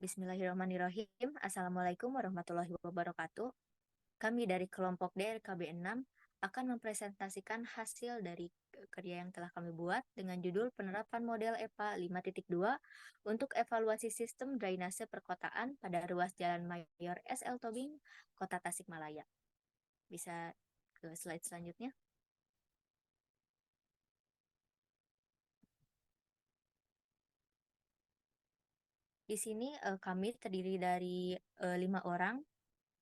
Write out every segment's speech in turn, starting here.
Bismillahirrahmanirrahim. Assalamualaikum warahmatullahi wabarakatuh. Kami dari kelompok DRKB 6 akan mempresentasikan hasil dari kerja yang telah kami buat dengan judul penerapan model EPA 5.2 untuk evaluasi sistem drainase perkotaan pada ruas Jalan Mayor SL Tobing, Kota Tasikmalaya. Bisa ke slide selanjutnya. Di sini kami terdiri dari 5 orang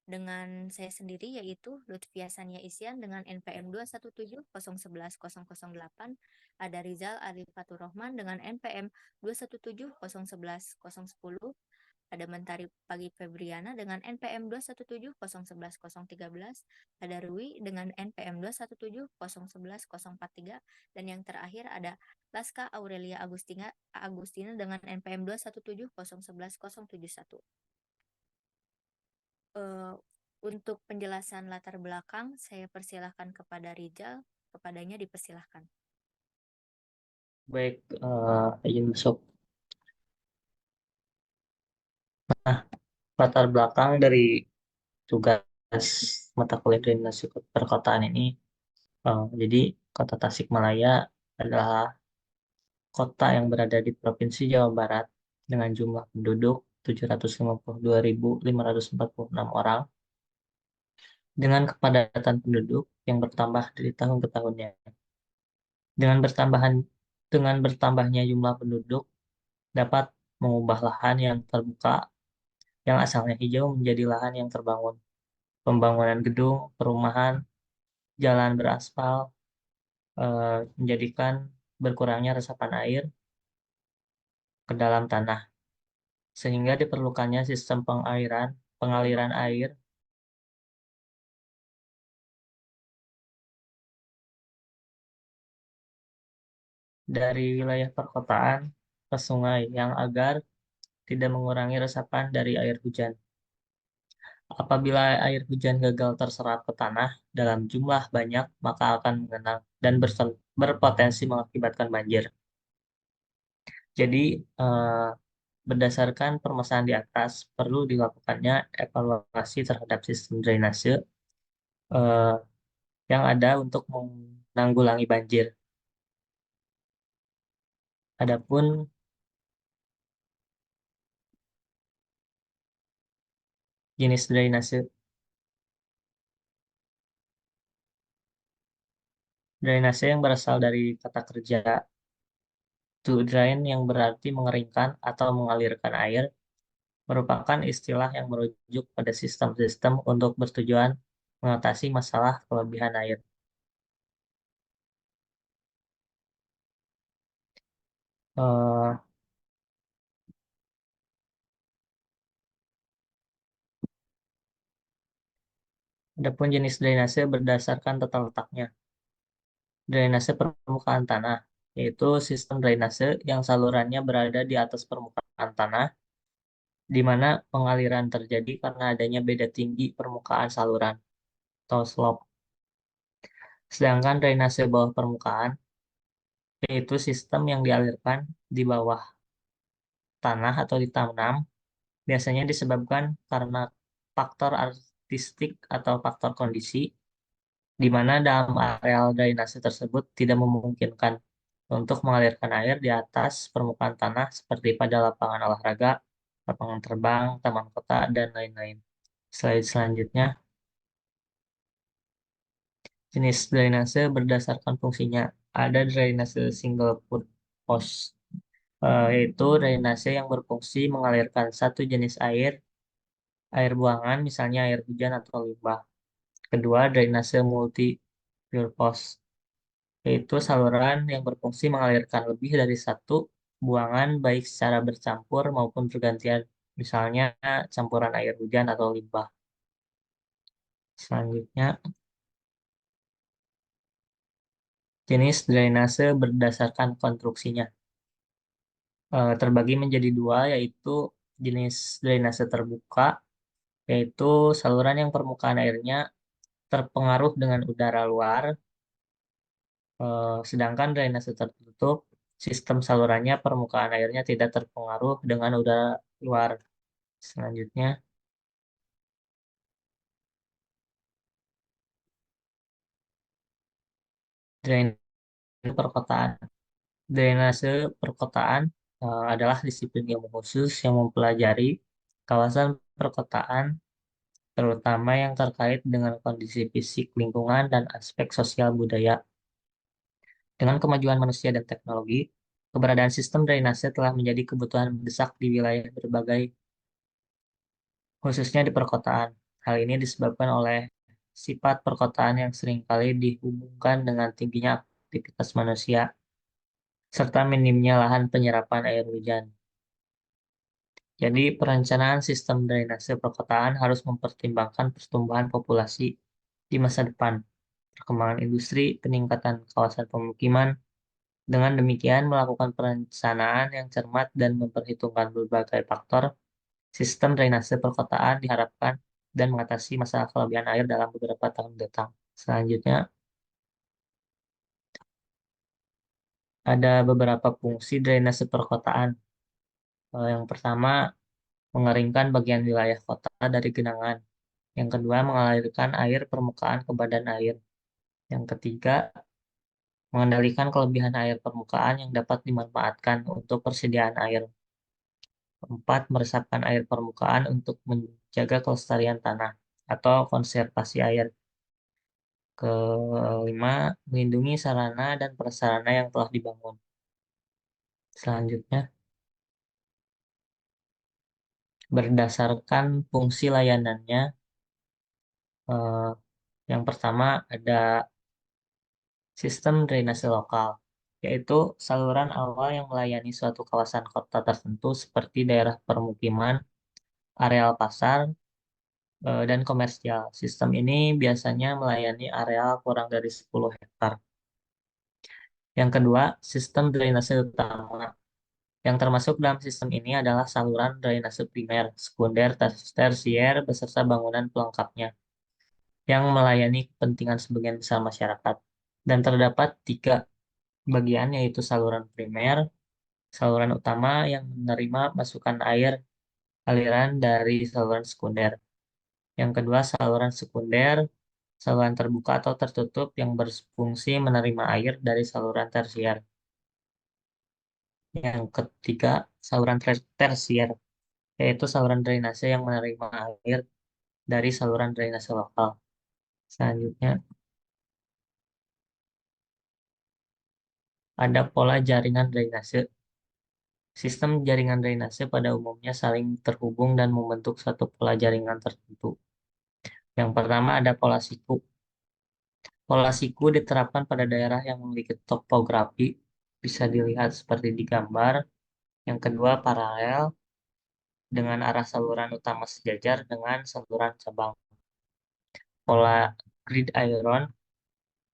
dengan saya sendiri yaitu Lutfia Sania Isyan dengan NPM 217011008, ada Rizal Arifatur Rahman dengan NPM 217011010, ada Mentari Pagi Febriana dengan NPM 217011013, ada Rui dengan NPM 217011043, dan yang terakhir ada Laska Aurelia Agustina dengan NPM 217011071. Eh, untuk penjelasan latar belakang, saya persilahkan kepada Rizal. Kepadanya dipersilahkan. Baik, izin masuk. Nah, latar belakang dari tugas mata kuliah Drainase Perkotaan ini, jadi Kota Tasikmalaya adalah kota yang berada di Provinsi Jawa Barat dengan jumlah penduduk 752.546 orang dengan kepadatan penduduk yang bertambah dari tahun ke tahunnya. Dengan bertambahan dengan bertambahnya jumlah penduduk dapat mengubah lahan yang terbuka yang asalnya hijau menjadi lahan yang terbangun. Pembangunan gedung, perumahan, jalan beraspal menjadikan berkurangnya resapan air ke dalam tanah, sehingga diperlukannya sistem pengaliran air dari wilayah perkotaan ke sungai yang agar tidak mengurangi resapan dari air hujan. Apabila air hujan gagal terserap ke tanah dalam jumlah banyak, maka akan mengenang dan berpotensi mengakibatkan banjir. Jadi, berdasarkan permasalahan di atas, perlu dilakukannya evaluasi terhadap sistem drainase eh, yang ada untuk menanggulangi banjir. Adapun jenis drainase, drainase yang berasal dari kata kerja to drain yang berarti mengeringkan atau mengalirkan air, merupakan istilah yang merujuk pada sistem-sistem untuk bertujuan mengatasi masalah kelebihan air. Eh, Adapun jenis drainase berdasarkan tata letaknya. Drainase permukaan tanah, yaitu sistem drainase yang salurannya berada di atas permukaan tanah, di mana pengaliran terjadi karena adanya beda tinggi permukaan saluran atau slope. Sedangkan drainase bawah permukaan, yaitu sistem yang dialirkan di bawah tanah atau di tanam, biasanya disebabkan karena faktor artistik atau faktor kondisi, di mana dalam areal drainase tersebut tidak memungkinkan untuk mengalirkan air di atas permukaan tanah seperti pada lapangan olahraga, lapangan terbang, taman kota, dan lain-lain. Slide selanjutnya, jenis drainase berdasarkan fungsinya. Ada drainase single purpose, yaitu drainase yang berfungsi mengalirkan satu jenis air, air buangan, misalnya air hujan atau limbah. Kedua, drainase multi purpose, yaitu saluran yang berfungsi mengalirkan lebih dari satu buangan baik secara bercampur maupun bergantian, misalnya campuran air hujan atau limbah. Selanjutnya, jenis drainase berdasarkan konstruksinya. Terbagi menjadi dua, yaitu jenis drainase terbuka, yaitu saluran yang permukaan airnya terpengaruh dengan udara luar, sedangkan drainase tertutup, sistem salurannya permukaan airnya tidak terpengaruh dengan udara luar. Selanjutnya, drainase perkotaan. Drainase perkotaan adalah disiplin ilmu khusus yang mempelajari kawasan perkotaan, terutama yang terkait dengan kondisi fisik lingkungan dan aspek sosial budaya. Dengan kemajuan manusia dan teknologi, keberadaan sistem drainase telah menjadi kebutuhan mendesak di wilayah berbagai, khususnya di perkotaan. Hal ini disebabkan oleh sifat perkotaan yang seringkali dihubungkan dengan tingginya aktivitas manusia, serta minimnya lahan penyerapan air hujan. Jadi, perencanaan sistem drainase perkotaan harus mempertimbangkan pertumbuhan populasi di masa depan, perkembangan industri, peningkatan kawasan pemukiman. Dengan demikian, melakukan perencanaan yang cermat dan memperhitungkan berbagai faktor, sistem drainase perkotaan diharapkan dan mengatasi masalah kelebihan air dalam beberapa tahun mendatang. Selanjutnya, ada beberapa fungsi drainase perkotaan. Yang pertama, mengeringkan bagian wilayah kota dari genangan. Yang kedua, mengalirkan air permukaan ke badan air. Yang ketiga, mengendalikan kelebihan air permukaan yang dapat dimanfaatkan untuk persediaan air. Keempat, meresapkan air permukaan untuk menjaga kelestarian tanah atau konservasi air. Kelima, melindungi sarana dan prasarana yang telah dibangun. Selanjutnya, berdasarkan fungsi layanannya, eh, yang pertama ada sistem drainase lokal, yaitu saluran awal yang melayani suatu kawasan kota tertentu seperti daerah permukiman, areal pasar, dan komersial. Sistem ini biasanya melayani areal kurang dari 10 hektar. Yang kedua, sistem drainase utama. Yang termasuk dalam sistem ini adalah saluran drainase primer, sekunder, tersier, beserta bangunan pelengkapnya, yang melayani kepentingan sebagian besar masyarakat. Dan terdapat tiga bagian, yaitu saluran primer, saluran utama yang menerima masukan air aliran dari saluran sekunder. Yang kedua, saluran sekunder, saluran terbuka atau tertutup yang berfungsi menerima air dari saluran tersier. Yang ketiga, saluran tersier, yaitu saluran drainase yang menerima air dari saluran drainase lokal. Selanjutnya, ada pola jaringan drainase. Sistem jaringan drainase pada umumnya saling terhubung dan membentuk satu pola jaringan tertentu. Yang pertama ada pola siku. Pola siku diterapkan pada daerah yang memiliki topografi, bisa dilihat seperti di gambar. Yang kedua paralel, dengan arah saluran utama sejajar dengan saluran cabang. Pola gridiron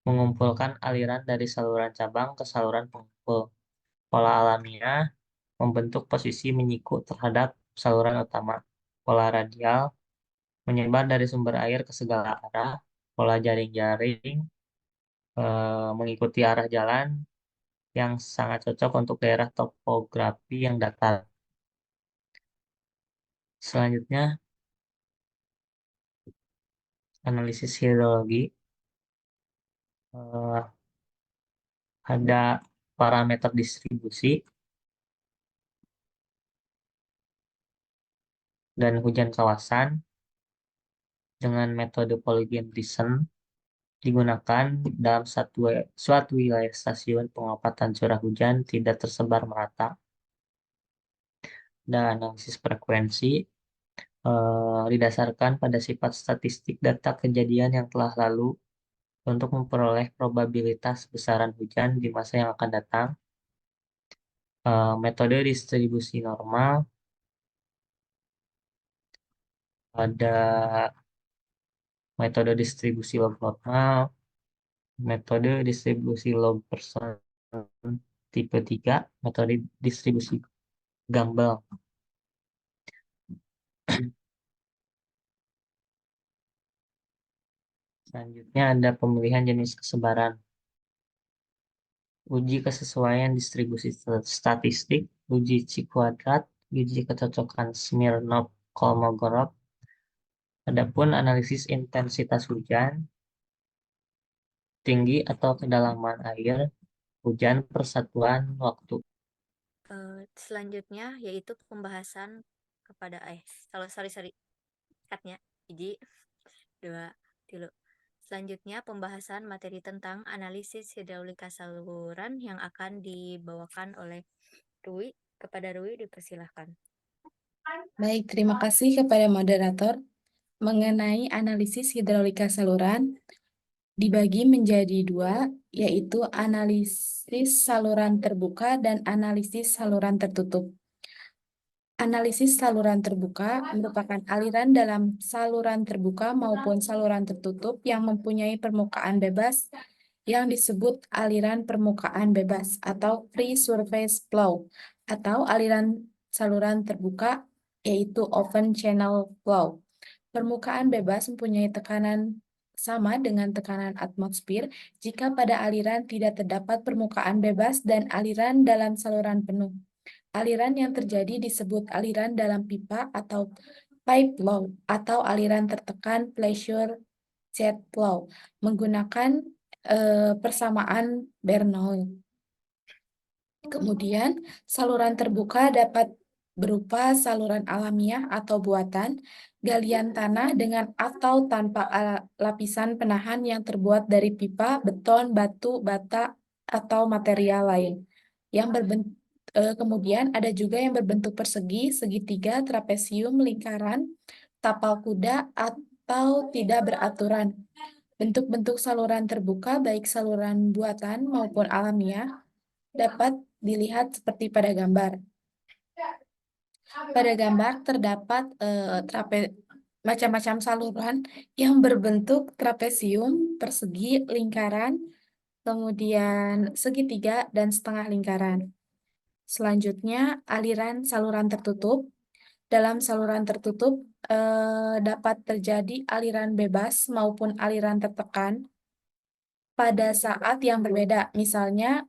mengumpulkan aliran dari saluran cabang ke saluran pengumpul. Pola alamiah membentuk posisi menyiku terhadap saluran utama. Pola radial menyebar dari sumber air ke segala arah. Pola jaring-jaring mengikuti arah jalan yang sangat cocok untuk daerah topografi yang datar. Selanjutnya, analisis hidrologi. Eh, ada parameter distribusi dan hujan kawasan dengan metode Polygen Reason digunakan dalam suatu wilayah stasiun pengamatan curah hujan tidak tersebar merata. Dan analisis frekuensi didasarkan pada sifat statistik data kejadian yang telah lalu untuk memperoleh probabilitas besaran hujan di masa yang akan datang. Metode distribusi normal, ada metode distribusi log normal, metode distribusi log person tipe 3, metode distribusi Gumbel. Selanjutnya ada pemilihan jenis kesebaran. Uji kesesuaian distribusi statistik, uji C kuadrat, uji kecocokan Smirnov Kolmogorov. Adapun analisis intensitas hujan, tinggi atau kedalaman air, hujan persatuan waktu. Selanjutnya yaitu pembahasan kepada kalau sorry sorry cutnya hiji dua tilu. Selanjutnya pembahasan materi tentang analisis hidraulika saluran yang akan dibawakan oleh Rui. Kepada Rui dipersilahkan. Baik, terima kasih kepada moderator. Mengenai analisis hidraulika saluran, dibagi menjadi dua, yaitu analisis saluran terbuka dan analisis saluran tertutup. Analisis saluran terbuka merupakan aliran dalam saluran terbuka maupun saluran tertutup yang mempunyai permukaan bebas yang disebut aliran permukaan bebas atau free surface flow, atau aliran saluran terbuka yaitu open channel flow. Permukaan bebas mempunyai tekanan sama dengan tekanan atmosfer jika pada aliran tidak terdapat permukaan bebas dan aliran dalam saluran penuh. Aliran yang terjadi disebut aliran dalam pipa atau pipe flow atau aliran tertekan pressure jet flow menggunakan persamaan Bernoulli. Kemudian, saluran terbuka dapat berupa saluran alamiah atau buatan, galian tanah dengan atau tanpa lapisan penahan yang terbuat dari pipa, beton, batu, bata, atau material lain. Kemudian ada juga yang berbentuk persegi, segitiga, trapesium, lingkaran, tapal kuda, atau tidak beraturan. Bentuk-bentuk saluran terbuka, baik saluran buatan maupun alamiah, dapat dilihat seperti pada gambar. Pada gambar terdapat macam-macam saluran yang berbentuk trapesium, persegi, lingkaran, kemudian segitiga, dan setengah lingkaran. Selanjutnya, aliran saluran tertutup. Dalam saluran tertutup dapat terjadi aliran bebas maupun aliran tertekan pada saat yang berbeda. Misalnya,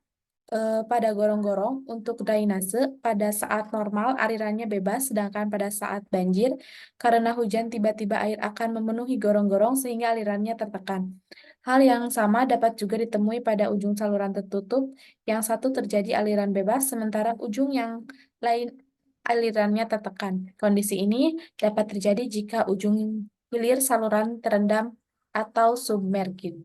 pada gorong-gorong untuk drainase, pada saat normal alirannya bebas, sedangkan pada saat banjir, karena hujan tiba-tiba air akan memenuhi gorong-gorong sehingga alirannya tertekan. Hal yang sama dapat juga ditemui pada ujung saluran tertutup, yang satu terjadi aliran bebas, sementara ujung yang lain alirannya tertekan. Kondisi ini dapat terjadi jika ujung hilir saluran terendam atau submerged.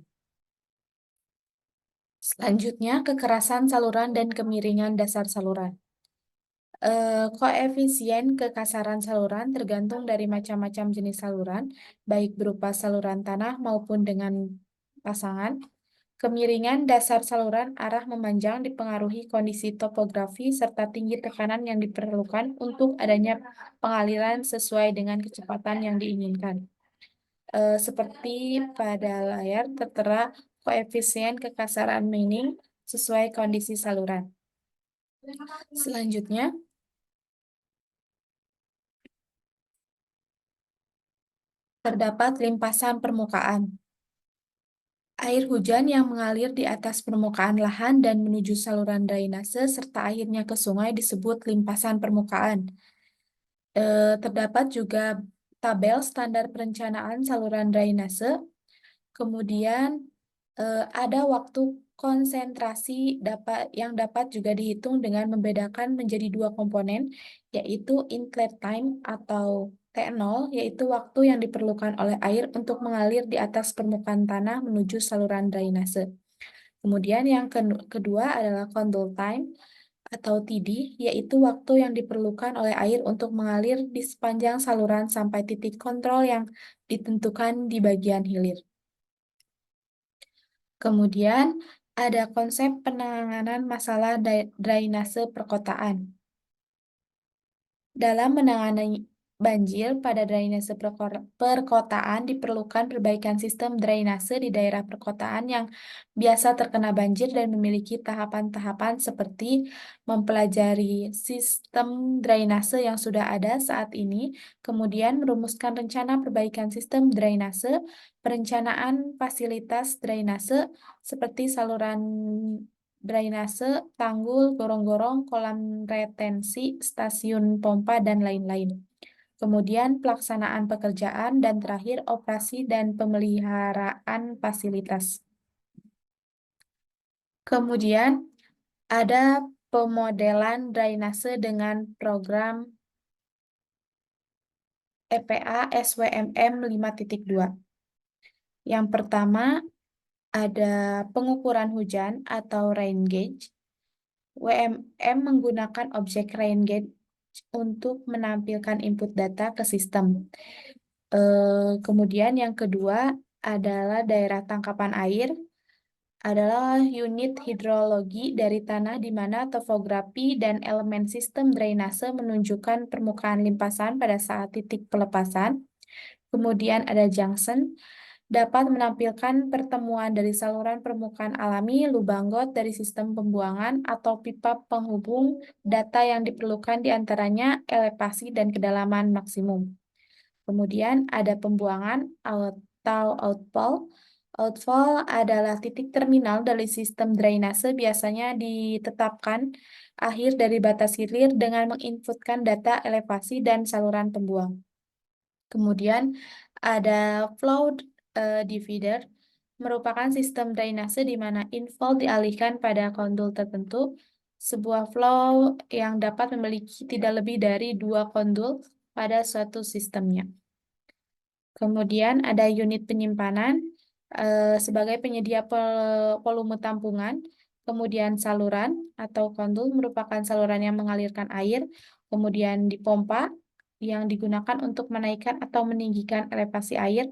Selanjutnya, kekerasan saluran dan kemiringan dasar saluran. Koefisien kekasaran saluran tergantung dari macam-macam jenis saluran, baik berupa saluran tanah maupun dengan pasangan. Kemiringan dasar saluran arah memanjang dipengaruhi kondisi topografi serta tinggi tekanan yang diperlukan untuk adanya pengaliran sesuai dengan kecepatan yang diinginkan. Seperti pada layar tertera koefisien kekasaran Manning sesuai kondisi saluran. Selanjutnya, terdapat limpasan permukaan. Air hujan yang mengalir di atas permukaan lahan dan menuju saluran drainase serta akhirnya ke sungai disebut limpasan permukaan. Terdapat juga tabel standar perencanaan saluran drainase. Kemudian ada waktu konsentrasi yang dapat juga dihitung dengan membedakan menjadi dua komponen, yaitu inlet time atau T0, yaitu waktu yang diperlukan oleh air untuk mengalir di atas permukaan tanah menuju saluran drainase. Kemudian yang kedua adalah control time atau TD, yaitu waktu yang diperlukan oleh air untuk mengalir di sepanjang saluran sampai titik kontrol yang ditentukan di bagian hilir. Kemudian ada konsep penanganan masalah drainase perkotaan. Dalam menangani banjir pada drainase perkotaan diperlukan perbaikan sistem drainase di daerah perkotaan yang biasa terkena banjir dan memiliki tahapan-tahapan seperti mempelajari sistem drainase yang sudah ada saat ini, kemudian merumuskan rencana perbaikan sistem drainase, perencanaan fasilitas drainase seperti saluran drainase, tanggul, gorong-gorong, kolam retensi, stasiun pompa, dan lain-lain. kemudian pelaksanaan pekerjaan, dan terakhir operasi dan pemeliharaan fasilitas. Kemudian ada pemodelan drainase dengan program EPA SWMM 5.2. Yang pertama ada pengukuran hujan atau rain gauge. WMM menggunakan objek rain gauge untuk menampilkan input data ke sistem. Kemudian yang kedua adalah daerah tangkapan air, adalah unit hidrologi dari tanah di mana topografi dan elemen sistem drainase menunjukkan permukaan limpasan pada saat titik pelepasan. Kemudian ada junction, dapat menampilkan pertemuan dari saluran permukaan alami, lubang got dari sistem pembuangan, atau pipa penghubung data yang diperlukan diantaranya elevasi dan kedalaman maksimum. Kemudian ada pembuangan atau outfall. Outfall adalah titik terminal dari sistem drainase biasanya ditetapkan akhir dari batas hilir dengan menginputkan data elevasi dan saluran pembuang. Kemudian ada flow divider, merupakan sistem drainase di mana inflow dialihkan pada kondul tertentu. Sebuah flow yang dapat memiliki tidak lebih dari 2 kondul pada suatu sistemnya. Kemudian ada unit penyimpanan sebagai penyedia volume tampungan. Kemudian saluran atau kondul merupakan saluran yang mengalirkan air. Kemudian dipompa yang digunakan untuk menaikkan atau meninggikan elevasi air.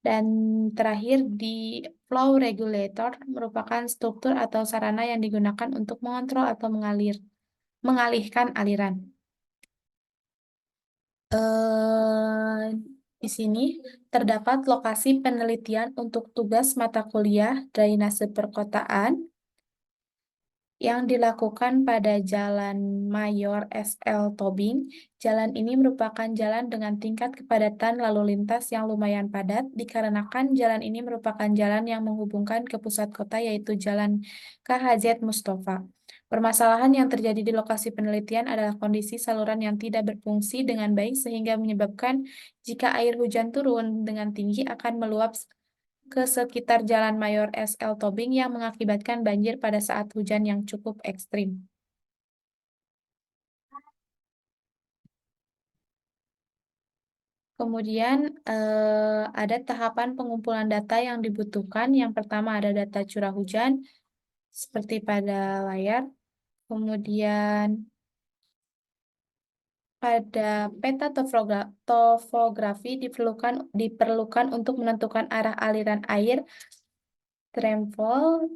Dan terakhir di flow regulator merupakan struktur atau sarana yang digunakan untuk mengontrol atau mengalihkan aliran. Di sini terdapat lokasi penelitian untuk tugas mata kuliah drainase perkotaan yang dilakukan pada Jalan Mayor SL Tobing. Jalan ini merupakan jalan dengan tingkat kepadatan lalu lintas yang lumayan padat, dikarenakan jalan ini merupakan jalan yang menghubungkan ke pusat kota, yaitu Jalan KHZ Mustafa. Permasalahan yang terjadi di lokasi penelitian adalah kondisi saluran yang tidak berfungsi dengan baik, sehingga menyebabkan jika air hujan turun dengan tinggi akan meluap ke sekitar Jalan Mayor SL Tobing yang mengakibatkan banjir pada saat hujan yang cukup ekstrim. Kemudian ada tahapan pengumpulan data yang dibutuhkan. Yang pertama ada data curah hujan, seperti pada layar. Kemudian pada peta topografi diperlukan untuk menentukan arah aliran air, rainfall,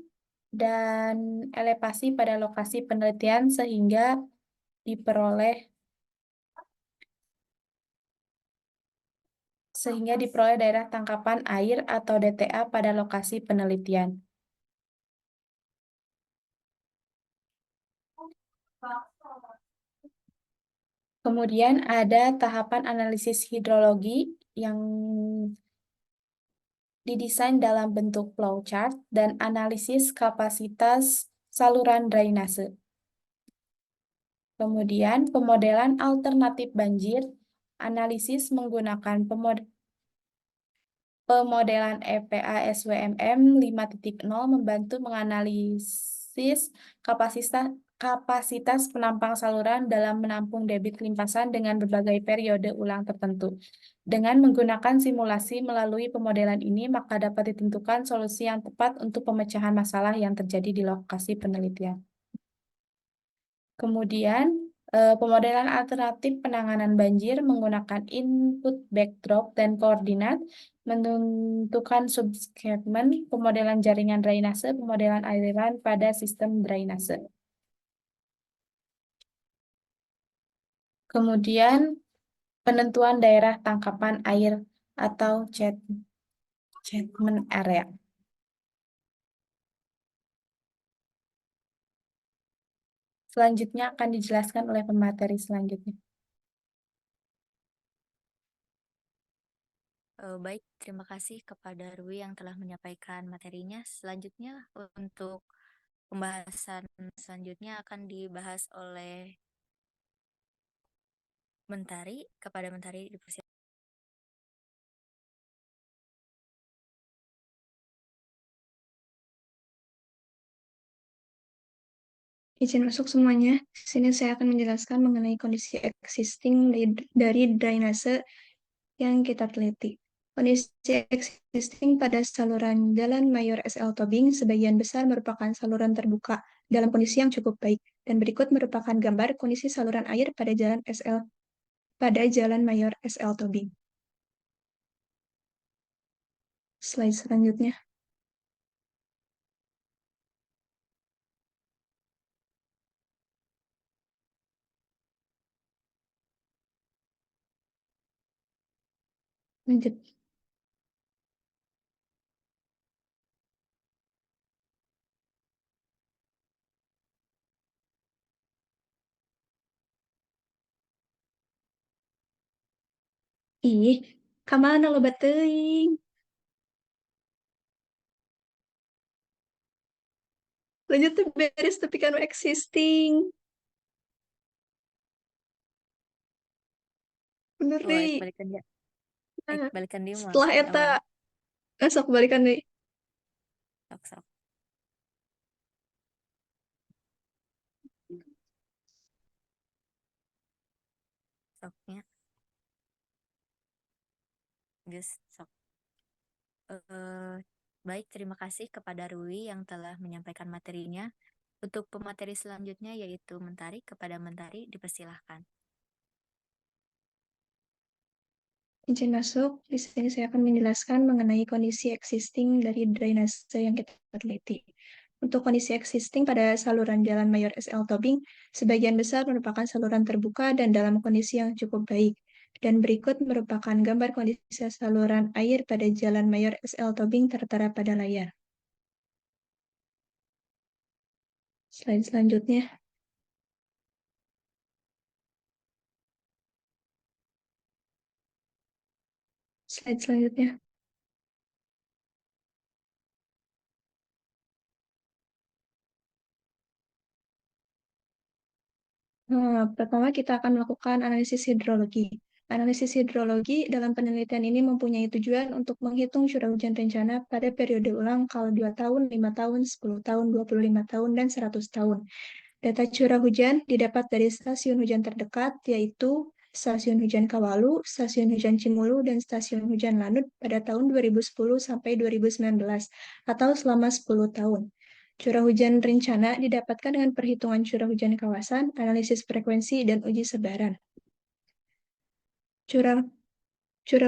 dan elevasi pada lokasi penelitian sehingga diperoleh daerah tangkapan air atau DTA pada lokasi penelitian. Kemudian ada tahapan analisis hidrologi yang didesain dalam bentuk flowchart dan analisis kapasitas saluran drainase. Kemudian pemodelan alternatif banjir, analisis menggunakan pemodelan EPA SWMM 5.0 membantu menganalisis kapasitas penampang saluran dalam menampung debit limpasan dengan berbagai periode ulang tertentu. Dengan menggunakan simulasi melalui pemodelan ini, maka dapat ditentukan solusi yang tepat untuk pemecahan masalah yang terjadi di lokasi penelitian. Kemudian, pemodelan alternatif penanganan banjir menggunakan input backdrop dan koordinat, menentukan subsegmen, pemodelan jaringan drainase, pemodelan aliran pada sistem drainase. Kemudian, penentuan daerah tangkapan air atau catchment area. Selanjutnya akan dijelaskan oleh pemateri selanjutnya. Baik, terima kasih kepada Rui yang telah menyampaikan materinya. Selanjutnya untuk pembahasan selanjutnya akan dibahas oleh Mentari, kepada Mentari dipersilakan. Izin masuk semuanya. Di sini saya akan menjelaskan mengenai kondisi existing dari drainase yang kita teliti. Kondisi existing pada saluran Jalan Mayor SL Tobing sebagian besar merupakan saluran terbuka dalam kondisi yang cukup baik. Dan berikut merupakan gambar kondisi saluran air pada Jalan Mayor SL Tobing. Slide selanjutnya. Lanjut. Ih, kamana lo teuing? Lanjut tuh beres tapi kan existing. Bener Oh, deh. balikan dia. Nah, Balikan dia mau. setelah eta, sok balikan deh. Sok. Soknya. Guys, sok. Baik, terima kasih kepada Rui yang telah menyampaikan materinya. Untuk pemateri selanjutnya yaitu Mentari, kepada Mentari dipersilahkan. Izin masuk, di sini saya akan menjelaskan mengenai kondisi existing dari drainase yang kita teliti. Untuk kondisi existing pada saluran Jalan Mayor SL Tobing, sebagian besar merupakan saluran terbuka dan dalam kondisi yang cukup baik. Dan berikut merupakan gambar kondisi saluran air pada Jalan Mayor SL Tobing tertera pada layar. Slide selanjutnya. Slide selanjutnya. Pertama kita akan melakukan analisis hidrologi. Analisis hidrologi dalam penelitian ini mempunyai tujuan untuk menghitung curah hujan rencana pada periode ulang kalau 2 tahun, 5 tahun, 10 tahun, 25 tahun, dan 100 tahun. Data curah hujan didapat dari stasiun hujan terdekat, yaitu Stasiun Hujan Kawalu, Stasiun Hujan Cimulu, dan Stasiun Hujan Lanut pada tahun 2010 sampai 2019, atau selama 10 tahun. Curah hujan rencana didapatkan dengan perhitungan curah hujan kawasan, analisis frekuensi, dan uji sebaran. Curah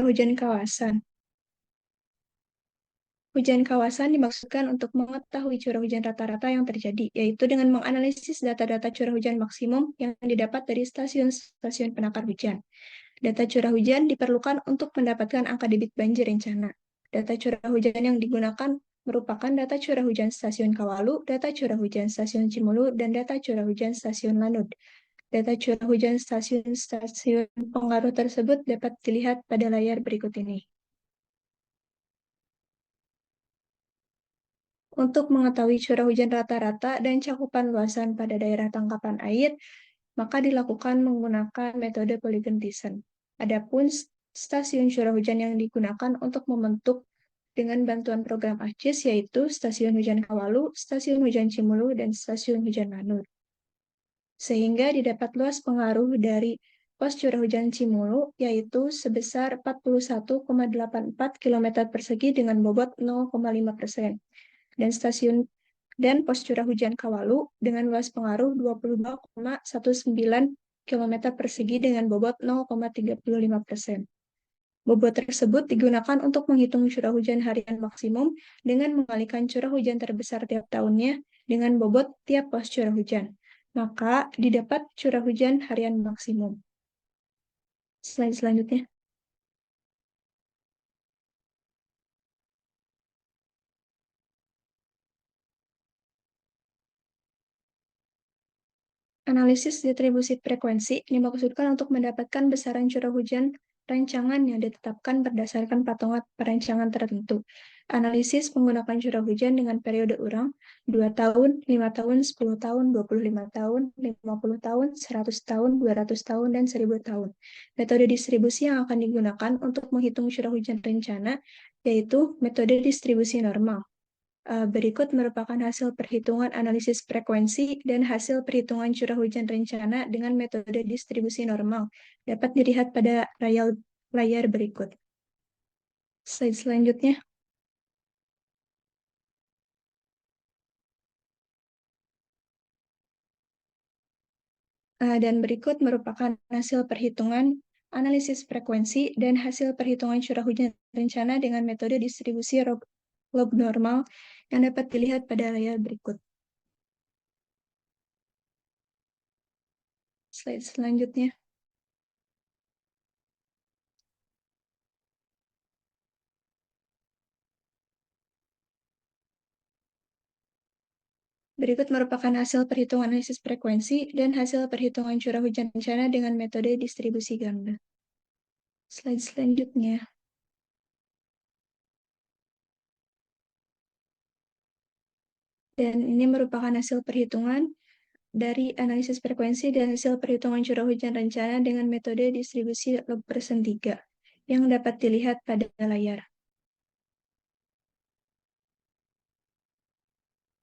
hujan kawasan. Hujan kawasan dimaksudkan untuk mengetahui curah hujan rata-rata yang terjadi, yaitu dengan menganalisis data-data curah hujan maksimum yang didapat dari stasiun-stasiun penakar hujan. Data curah hujan diperlukan untuk mendapatkan angka debit banjir rencana. Data curah hujan yang digunakan merupakan data curah hujan stasiun Kawalu, data curah hujan stasiun Cimulu, dan data curah hujan stasiun Lanud. Data curah hujan stasiun-stasiun pengaruh tersebut dapat dilihat pada layar berikut ini. Untuk mengetahui curah hujan rata-rata dan cakupan luasan pada daerah tangkapan air, maka dilakukan menggunakan metode Polygon-Thiessen. Adapun stasiun curah hujan yang digunakan untuk membentuk dengan bantuan program ACIS yaitu Stasiun Hujan Kawalu, Stasiun Hujan Cimulu, dan Stasiun Hujan Lanur. Sehingga didapat luas pengaruh dari pos curah hujan Cimulu yaitu sebesar 41,84 km persegi dengan bobot 0,5%. Dan pos curah hujan Kawalu dengan luas pengaruh 22,19 km persegi dengan bobot 0,35%. Bobot tersebut digunakan untuk menghitung curah hujan harian maksimum dengan mengalikan curah hujan terbesar tiap tahunnya dengan bobot tiap pos curah hujan. Maka didapat curah hujan harian maksimum. Slide selanjutnya. Analisis distribusi frekuensi dimaksudkan untuk mendapatkan besaran curah hujan rancangan yang ditetapkan berdasarkan patungan perencangan tertentu. Analisis menggunakan curah hujan dengan periode urang 2 tahun, 5 tahun, 10 tahun, 25 tahun, 50 tahun, 100 tahun, 200 tahun, dan 1000 tahun. Metode distribusi yang akan digunakan untuk menghitung curah hujan rencana yaitu metode distribusi normal. Berikut merupakan hasil perhitungan analisis frekuensi dan hasil perhitungan curah hujan rencana dengan metode distribusi normal. Dapat dilihat pada layar berikut. Slide selanjutnya. Dan berikut merupakan hasil perhitungan analisis frekuensi dan hasil perhitungan curah hujan rencana dengan metode distribusi log normal yang dapat dilihat pada layar berikut. Slide selanjutnya. Berikut merupakan hasil perhitungan analisis frekuensi dan hasil perhitungan curah hujan rencana dengan metode distribusi ganda. Slide selanjutnya. Dan ini merupakan hasil perhitungan dari analisis frekuensi dan hasil perhitungan curah hujan rencana dengan metode distribusi log persen 3 yang dapat dilihat pada layar.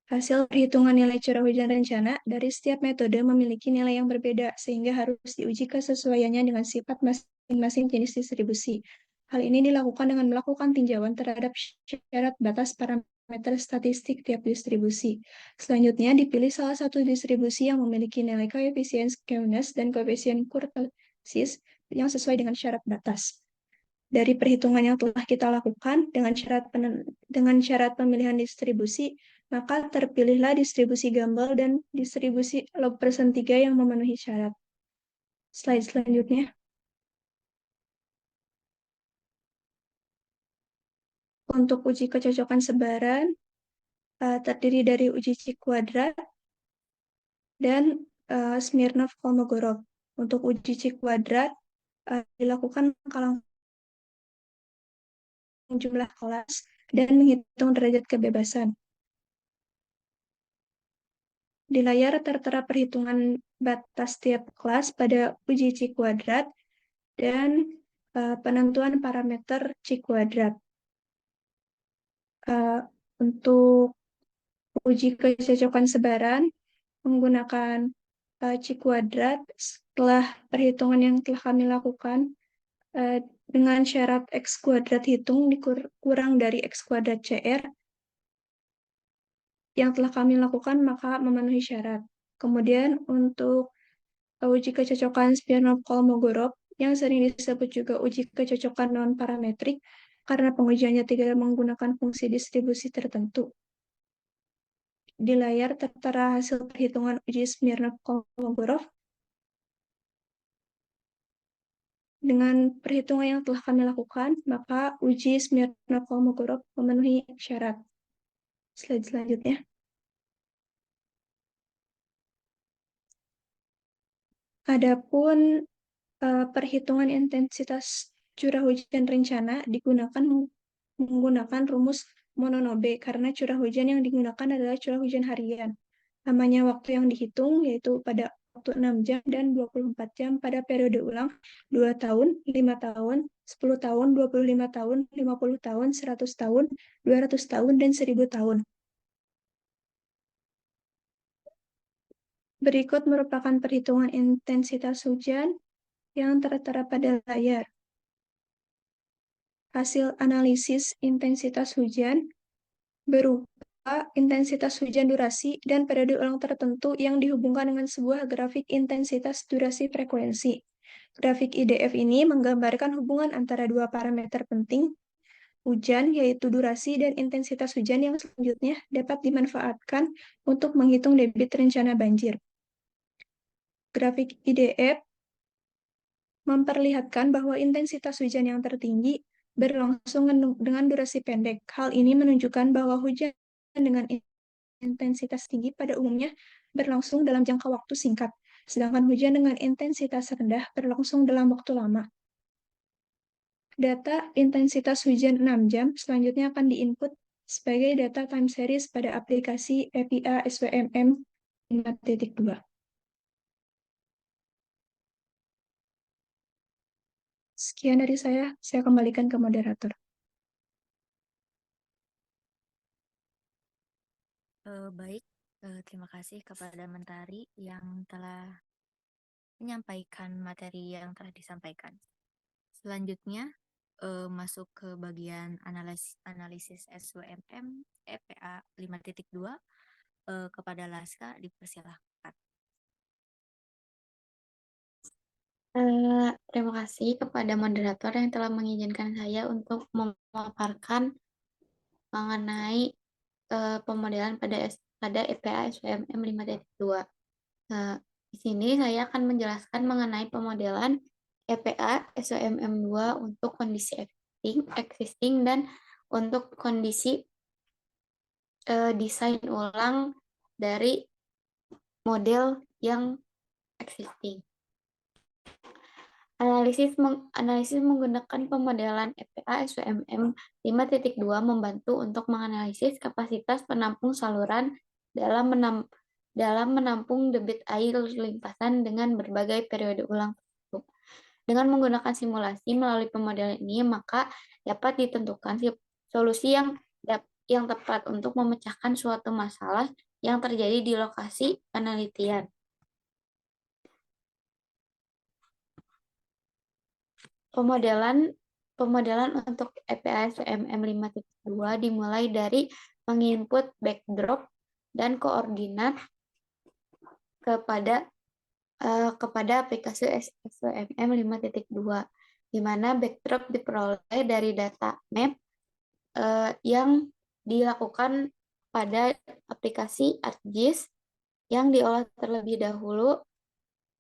Hasil perhitungan nilai curah hujan rencana dari setiap metode memiliki nilai yang berbeda, sehingga harus diuji kesesuaiannya dengan sifat masing-masing jenis distribusi. Hal ini dilakukan dengan melakukan tinjauan terhadap syarat batas parameter statistik tiap distribusi. Selanjutnya, dipilih salah satu distribusi yang memiliki nilai koefisien skewness dan koefisien kurtosis yang sesuai dengan syarat batas. Dari perhitungan yang telah kita lakukan dengan syarat pemilihan distribusi, maka terpilihlah distribusi Gumbel dan distribusi log persen 3 yang memenuhi syarat. Slide selanjutnya. Untuk uji kecocokan sebaran, terdiri dari uji Cik kuadrat dan Smirnov-Kolmogorov. Untuk uji Cik kuadrat, dilakukan kalang jumlah kelas dan menghitung derajat kebebasan. Di layar tertera perhitungan batas tiap kelas pada uji Cik kuadrat dan penentuan parameter Cik kuadrat. Untuk uji kecocokan sebaran menggunakan Cik kuadrat setelah perhitungan yang telah kami lakukan dengan syarat X kuadrat hitung kurang dari X kuadrat CR yang telah kami lakukan maka memenuhi syarat. Kemudian untuk uji kecocokan Smirnov-Kolmogorov yang sering disebut juga uji kecocokan non-parametrik karena pengujiannya tidak menggunakan fungsi distribusi tertentu. Di layar tertera hasil perhitungan uji Smirnov-Kolmogorov. Dengan perhitungan yang telah kami lakukan, maka uji Smirnov-Kolmogorov memenuhi syarat. Slide selanjutnya. Adapun perhitungan intensitas curah hujan rencana digunakan menggunakan rumus Mononobe karena curah hujan yang digunakan adalah curah hujan harian. Namanya waktu yang dihitung yaitu pada waktu 6 jam dan 24 jam pada periode ulang 2 tahun, 5 tahun, 10 tahun, 25 tahun, 50 tahun, 100 tahun, 200 tahun, dan 1000 tahun. Berikut merupakan perhitungan intensitas hujan yang tertera pada layar. Hasil analisis intensitas hujan berupa intensitas hujan durasi dan periode ulang tertentu yang dihubungkan dengan sebuah grafik intensitas durasi frekuensi. Grafik IDF ini menggambarkan hubungan antara dua parameter penting hujan, yaitu durasi dan intensitas hujan yang selanjutnya dapat dimanfaatkan untuk menghitung debit rencana banjir. Grafik IDF memperlihatkan bahwa intensitas hujan yang tertinggi berlangsung dengan durasi pendek. Hal ini menunjukkan bahwa hujan dengan intensitas tinggi pada umumnya berlangsung dalam jangka waktu singkat, sedangkan hujan dengan intensitas rendah berlangsung dalam waktu lama. Data intensitas hujan 6 jam selanjutnya akan diinput sebagai data time series pada aplikasi EPA SWMM 5.2. Sekian dari saya kembalikan ke moderator. Baik, terima kasih kepada Mentari yang telah menyampaikan materi yang telah disampaikan. Selanjutnya, masuk ke bagian analisis SWMM EPA 5.2. Kepada Laska, dipersilahkan. Terima kasih kepada moderator yang telah mengizinkan saya untuk memaparkan mengenai pemodelan pada EPA SWMM 5.2. Di sini saya akan menjelaskan mengenai pemodelan EPA SWMM 2 untuk kondisi existing dan untuk kondisi desain ulang dari model yang existing. Analisis menggunakan pemodelan EPA SWMM 5.2 membantu untuk menganalisis kapasitas penampung saluran dalam menampung debit air limpasan dengan berbagai periode ulang tersebut. Dengan menggunakan simulasi melalui pemodelan ini, maka dapat ditentukan solusi yang tepat untuk memecahkan suatu masalah yang terjadi di lokasi penelitian. Pemodelan untuk EPA SWMM 5.2 dimulai dari menginput backdrop dan koordinat kepada aplikasi SWMM 5.2, di mana backdrop diperoleh dari data map yang dilakukan pada aplikasi ArcGIS yang diolah terlebih dahulu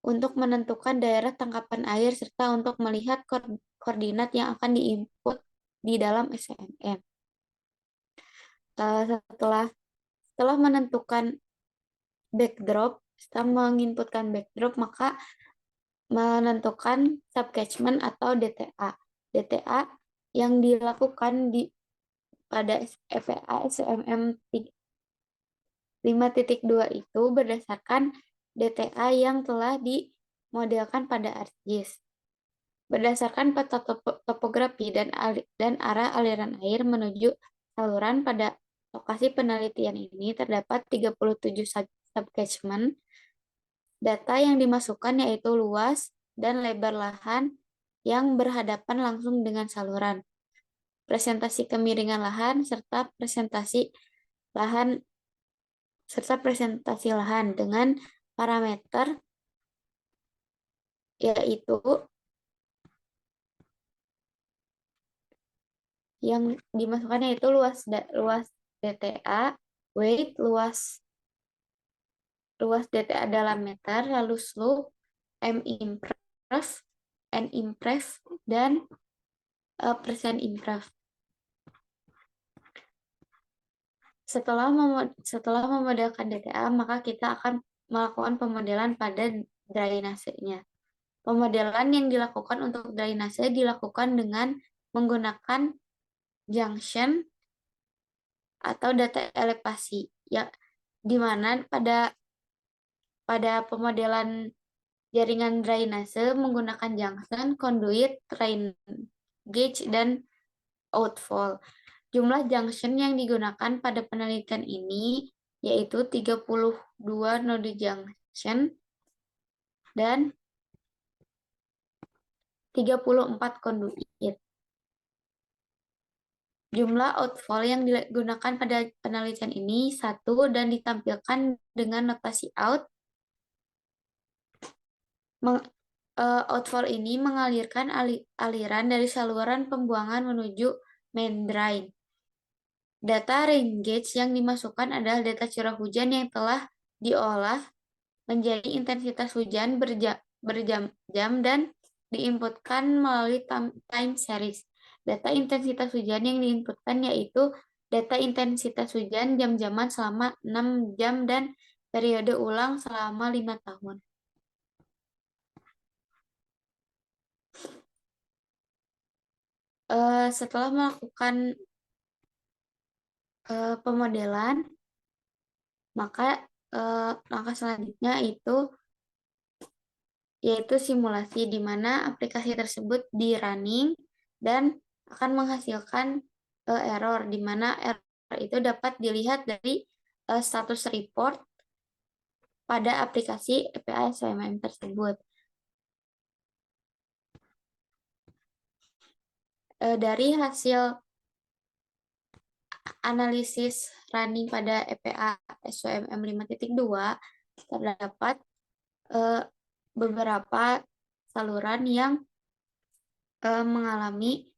untuk menentukan daerah tangkapan air serta untuk melihat koordinat yang akan diinput di dalam SWMM. Setelah menentukan backdrop, setelah menginputkan backdrop, maka menentukan subcatchment atau DTA. DTA yang dilakukan pada EPA SWMM 5.2 itu berdasarkan DTA yang telah dimodelkan pada ArcGIS. Berdasarkan peta topografi dan arah aliran air menuju saluran pada lokasi penelitian ini terdapat 37 subcatchment. Data yang dimasukkan yaitu luas dan lebar lahan yang berhadapan langsung dengan saluran, presentasi kemiringan lahan, serta presentasi lahan dengan parameter yaitu yang dimasukkan yaitu luas DTA, weight, luas DTA dalam meter, lalu slope, M-improve, N-improve, dan persen improve. Setelah memodelkan DTA, maka kita akan melakukan pemodelan pada drainasenya. Pemodelan yang dilakukan untuk drainase dilakukan dengan menggunakan junction atau data elevasi, ya, di mana pada pemodelan jaringan drainase menggunakan junction, conduit, drain gauge, dan outfall. Jumlah junction yang digunakan pada penelitian ini yaitu 32 node junction dan 34 conduit. Jumlah outfall yang digunakan pada penelitian ini 1 dan ditampilkan dengan notasi out. Outfall ini mengalirkan aliran dari saluran pembuangan menuju main drain. Data rain gauge yang dimasukkan adalah data curah hujan yang telah diolah menjadi intensitas hujan berjam-jam dan diinputkan melalui time series. Data intensitas hujan yang diinputkan yaitu data intensitas hujan jam-jaman selama 6 jam dan periode ulang selama 5 tahun. setelah melakukan pemodelan, maka langkah selanjutnya yaitu simulasi, di mana aplikasi tersebut di running dan akan menghasilkan error, di mana error itu dapat dilihat dari status report pada aplikasi API SOMM tersebut. Dari hasil analisis running pada EPA SOMM 5.2 terdapat beberapa saluran yang mengalami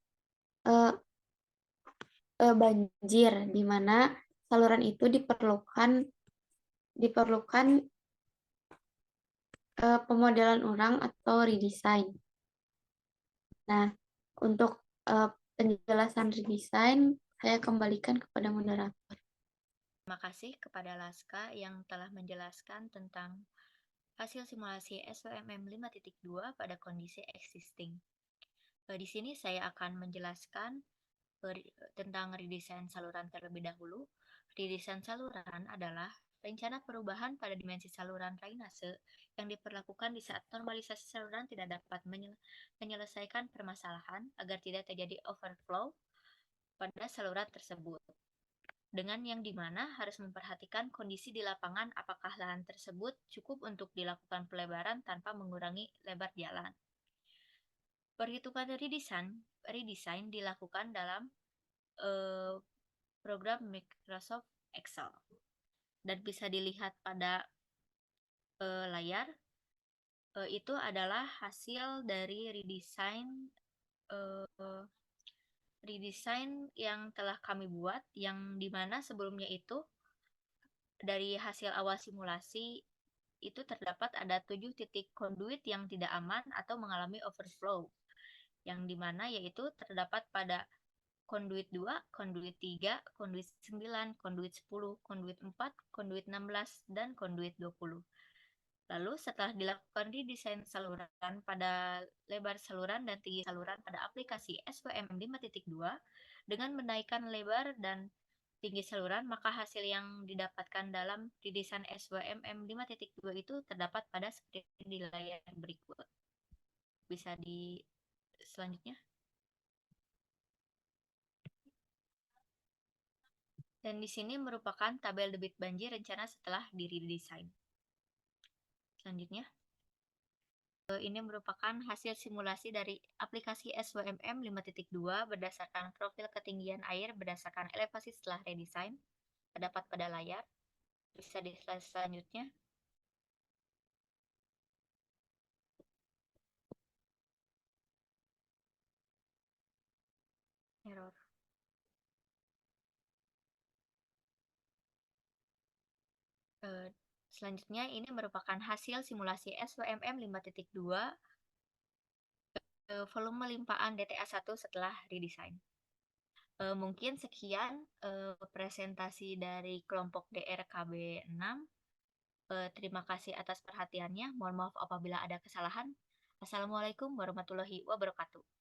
banjir, di mana saluran itu diperlukan pemodelan ulang atau redesign. Nah, untuk penjelasan redesign, saya kembalikan kepada moderator. Terima kasih kepada Laska yang telah menjelaskan tentang hasil simulasi SOMM 5.2 pada kondisi existing. Di sini saya akan menjelaskan tentang redesign saluran terlebih dahulu. Redesign saluran adalah rencana perubahan pada dimensi saluran drainase yang diperlakukan di saat normalisasi saluran tidak dapat menyelesaikan permasalahan agar tidak terjadi overflow pada saluran tersebut. Dengan yang dimana harus memperhatikan kondisi di lapangan apakah lahan tersebut cukup untuk dilakukan pelebaran tanpa mengurangi lebar jalan. Perhitungan redesign dilakukan dalam program Microsoft Excel dan bisa dilihat pada layar. Itu adalah hasil dari redesign yang telah kami buat, yang dimana sebelumnya itu dari hasil awal simulasi itu terdapat ada 7 titik conduit yang tidak aman atau mengalami overflow, yang dimana yaitu terdapat pada conduit 2, conduit 3, conduit 9, conduit 10, conduit 4, conduit 16, dan conduit 20. Lalu setelah dilakukan redesign saluran pada lebar saluran dan tinggi saluran pada aplikasi SOMM 5.2 dengan menaikkan lebar dan tinggi saluran, maka hasil yang didapatkan dalam redesign SOMM 5.2 itu terdapat pada seperti di layar berikut. Bisa di selanjutnya. Dan di sini merupakan tabel debit banjir rencana setelah di redesign. Selanjutnya. Ini merupakan hasil simulasi dari aplikasi SOMM 5.2 berdasarkan profil ketinggian air berdasarkan elevasi setelah redesign. Terdapat pada layar. Bisa di slide selanjutnya. Error. Selanjutnya ini merupakan hasil simulasi SOMM 5.2 volume limpaan DTA 1 setelah redesign. Mungkin sekian presentasi dari kelompok DRKB 6. Terima kasih atas perhatiannya. Mohon maaf apabila ada kesalahan. Assalamualaikum warahmatullahi wabarakatuh.